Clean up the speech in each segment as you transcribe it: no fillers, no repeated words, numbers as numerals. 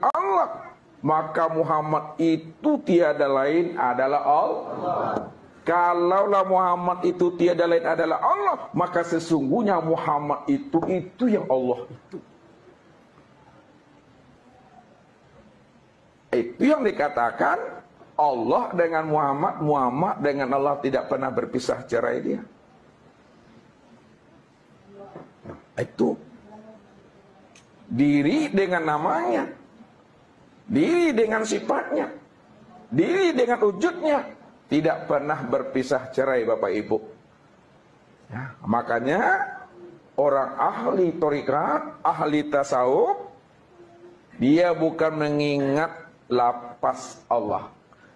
Allah, maka Muhammad itu tiada lain adalah Allah. Kalaulah Muhammad itu tiada lain adalah Allah, maka sesungguhnya Muhammad itu yang Allah itu. Itu yang dikatakan Allah dengan Muhammad, Muhammad dengan Allah tidak pernah berpisah cerai dia. Itu diri dengan namanya, diri dengan sifatnya, diri dengan wujudnya, tidak pernah berpisah cerai Bapak Ibu. Ya, makanya orang ahli thariqat, ahli tasawuf, dia bukan mengingat lapas Allah,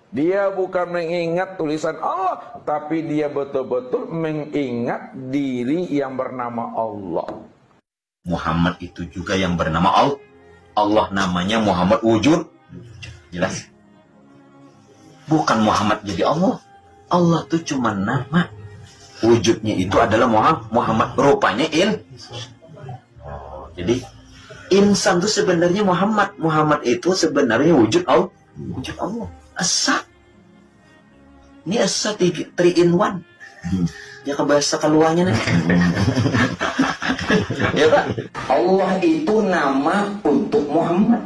dia bukan mengingat tulisan Allah, tapi dia betul-betul mengingat diri yang bernama Allah. Muhammad itu juga yang bernama Allah. Allah namanya Muhammad wujud. Jelas? Bukan Muhammad jadi Allah. Allah itu cuma nama. Wujudnya itu adalah Muhammad. Rupanya jadi insan itu sebenarnya Muhammad. Muhammad itu sebenarnya wujud Allah. Wujud Allah. Asa. Ini asa 3 in 1. Ya kebahasa keluarnya nih. Ya Pak. Allah itu nama untuk Muhammad.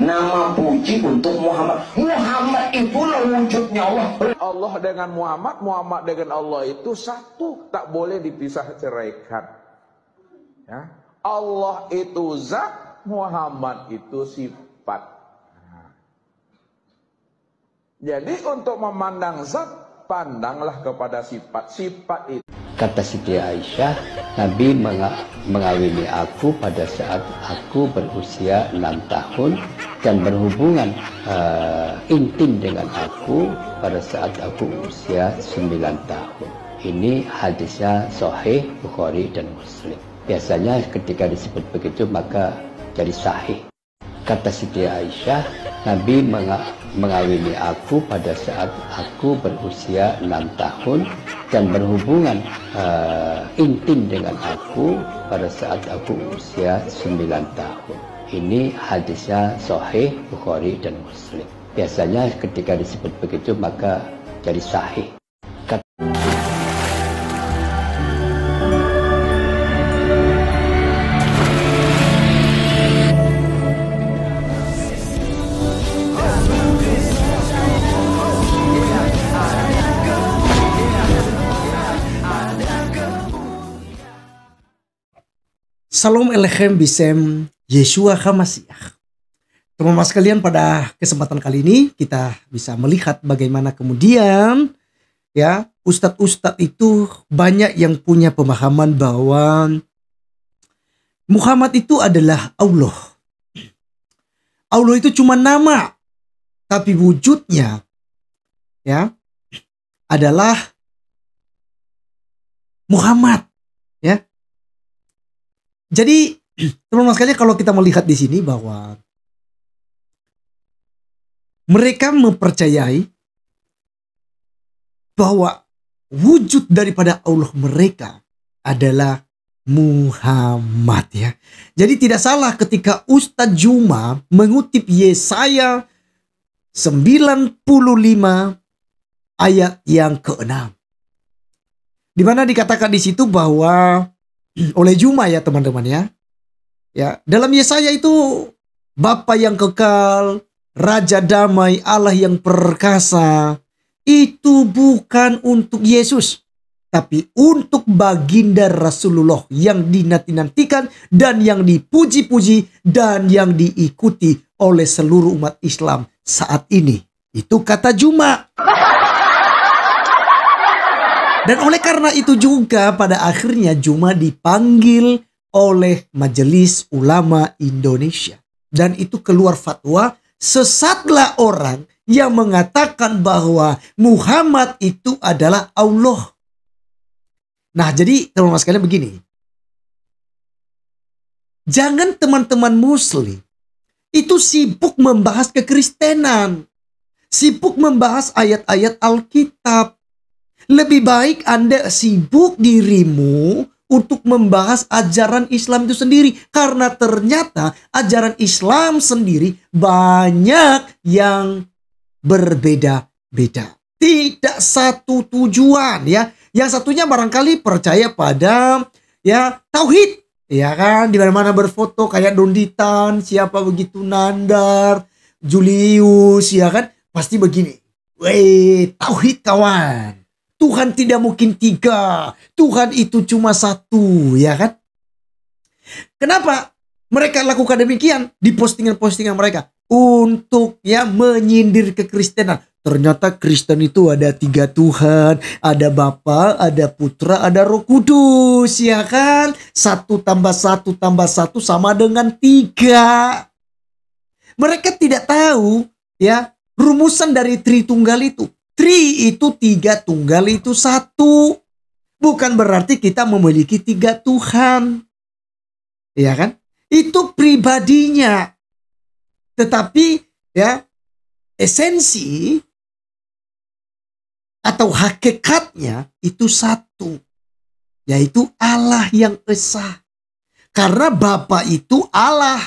Nama puji untuk Muhammad. Muhammad itulah wujudnya Allah. Allah dengan Muhammad, Muhammad dengan Allah itu satu, tak boleh dipisah ceraikan. Ya. Allah itu zat, Muhammad itu sifat. Jadi untuk memandang zat, pandanglah kepada sifat. Sifat itu. Kata Siti Aisyah, Nabi mengawini aku pada saat aku berusia 6 tahun dan berhubungan intim dengan aku pada saat aku usia 9 tahun. Ini hadisnya sahih Bukhari dan Muslim. Biasanya ketika disebut begitu maka jadi sahih. Kata Siti Aisyah, Nabi mengawini aku pada saat aku berusia 6 tahun dan berhubungan intim dengan aku pada saat aku usia 9 tahun. Ini hadisnya sahih Bukhari dan Muslim. Biasanya ketika disebut begitu maka jadi sahih. Salam Elechem Bisem Yeshua HaMashiach. Teman-teman sekalian, pada kesempatan kali ini kita bisa melihat bagaimana kemudian ya ustadz-ustadz itu banyak yang punya pemahaman bahwa Muhammad itu adalah Allah. Allah itu cuma nama, tapi wujudnya ya adalah Muhammad, ya. Jadi teman-teman sekalian, kalau kita melihat di sini bahwa mereka mempercayai bahwa wujud daripada Allah mereka adalah Muhammad, ya. Jadi tidak salah ketika Ustadz Juma mengutip Yesaya 95 ayat yang ke-6. Di mana dikatakan di situ bahwa oleh Juma, ya teman-teman, ya. Ya, dalam Yesaya itu Bapa yang kekal, Raja damai, Allah yang perkasa, itu bukan untuk Yesus, tapi untuk baginda Rasulullah yang dinanti-nantikan dan yang dipuji-puji dan yang diikuti oleh seluruh umat Islam saat ini. Itu kata Juma. Dan oleh karena itu juga pada akhirnya Juma dipanggil oleh Majelis Ulama Indonesia. Dan itu keluar fatwa, sesatlah orang yang mengatakan bahwa Muhammad itu adalah Allah. Nah, jadi teman-teman sekalian begini. Jangan teman-teman Muslim itu sibuk membahas kekristenan, sibuk membahas ayat-ayat Alkitab. Lebih baik Anda sibuk dirimu untuk membahas ajaran Islam itu sendiri. Karena ternyata ajaran Islam sendiri banyak yang berbeda-beda. Tidak satu tujuan ya. Yang satunya barangkali percaya pada ya tauhid. Ya kan, di mana-mana berfoto kayak Donditan, siapa begitu Nandar, Julius, ya kan, pasti begini. Weh, tauhid kawan. Tuhan tidak mungkin 3. Tuhan itu cuma 1, ya kan? Kenapa mereka lakukan demikian di postingan-postingan mereka? Untuk ya menyindir kekristenan. Ternyata Kristen itu ada 3 Tuhan, ada Bapa, ada Putra, ada Roh Kudus, ya kan? 1 tambah 1 tambah 1 sama dengan 3. Mereka tidak tahu ya rumusan dari Tritunggal itu. Tri itu 3, tunggal itu 1. Bukan berarti kita memiliki 3 Tuhan. Ya kan? Itu pribadinya. Tetapi ya esensi atau hakikatnya itu 1. Yaitu Allah yang esa. Karena Bapa itu Allah.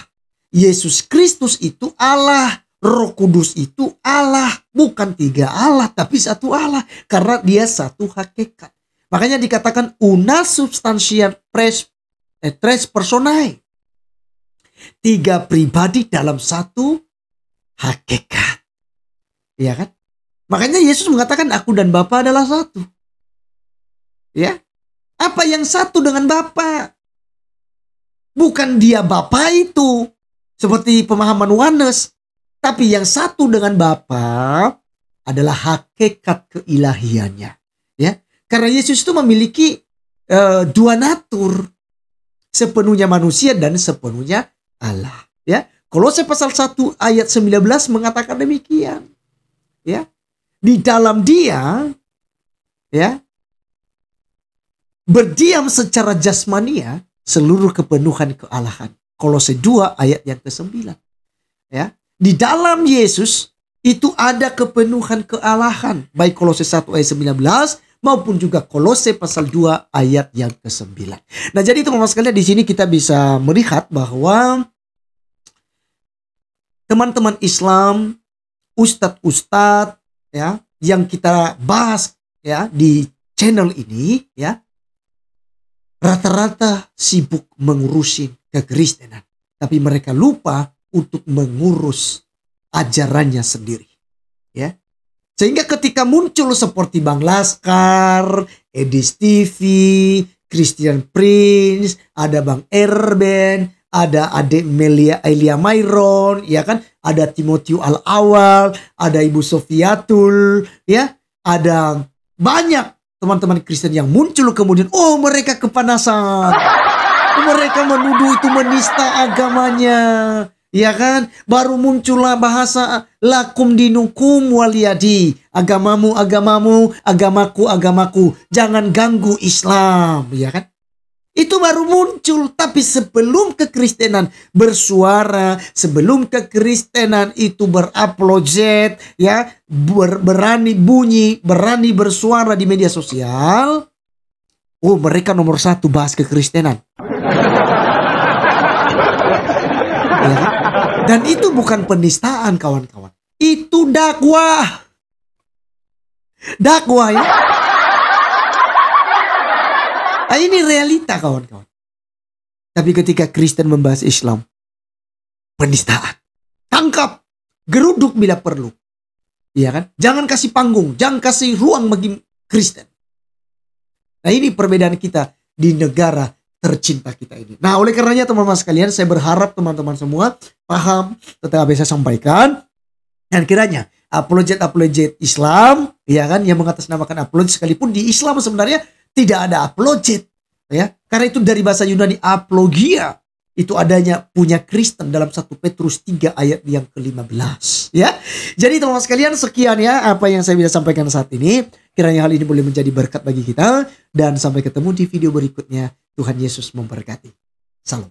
Yesus Kristus itu Allah. Roh Kudus itu Allah. Bukan 3 Allah tapi 1 Allah. Karena dia 1 hakikat. Makanya dikatakan una substantia tres personae. 3 pribadi dalam 1 hakikat. Ya kan? Makanya Yesus mengatakan aku dan Bapa adalah 1. Ya. Apa yang 1 dengan Bapa? Bukan dia Bapa itu. Seperti pemahaman Yohanes. Tapi yang 1 dengan Bapa adalah hakikat keilahiannya. Ya. Karena Yesus itu memiliki 2 natur. Sepenuhnya manusia dan sepenuhnya Allah. Ya. Kolose pasal 1 ayat 19 mengatakan demikian. Ya. Di dalam dia ya berdiam secara jasmania seluruh kepenuhan kealahan. Kolose 2 ayat yang ke-9. Ya. Di dalam Yesus itu ada kepenuhan kealahan. Baik Kolose 1 ayat 19 maupun juga Kolose pasal 2 ayat yang ke-9. Nah, jadi teman-teman sekalian di sini kita bisa melihat bahwa teman-teman Islam, ustadz-ustadz ya yang kita bahas ya di channel ini ya rata-rata sibuk mengurusin kekristenan, tapi mereka lupa untuk mengurus ajarannya sendiri ya. Sehingga ketika muncul seperti Bang Laskar, Edis TV, Christian Prince, ada Bang Erben, ada adik Melia Elia Myron, ya kan? Ada Timotius Al-Awal, ada Ibu Sofiatul, ya. Ada banyak teman-teman Kristen yang muncul kemudian, oh mereka kepanasan. Mereka menuduh itu menista agamanya. Ya kan? Baru muncullah bahasa lakum dinukum waliyadi. Agamamu, agamamu, agamaku, agamaku. Jangan ganggu Islam. Ya kan? Itu baru muncul. Tapi sebelum kekristenan bersuara, sebelum kekristenan itu berapologet, ya, berani bunyi, berani bersuara di media sosial, oh mereka nomor 1 bahas kekristenan. Ya. Dan itu bukan penistaan kawan-kawan. Itu dakwah. Dakwah ya. Nah, ini realita kawan-kawan. Tapi ketika Kristen membahas Islam, penistaan. Tangkap. Geruduk bila perlu. Iya kan? Jangan kasih panggung. Jangan kasih ruang bagi Kristen. Nah, ini perbedaan kita di negara tercinta kita ini. Nah, oleh karenanya teman-teman sekalian, saya berharap teman-teman semua paham tentang apa yang saya sampaikan. Dan kiranya apologet Islam, ya kan, yang mengatasnamakan apologet, sekalipun di Islam sebenarnya tidak ada apologet, ya. Karena itu dari bahasa Yunani apologia, itu adanya punya Kristen dalam 1 Petrus 3 ayat yang ke-15, ya. Jadi teman-teman sekalian, sekian ya apa yang saya bisa sampaikan saat ini. Kiranya hal ini boleh menjadi berkat bagi kita, dan sampai ketemu di video berikutnya. Tuhan Yesus memberkati. Salam.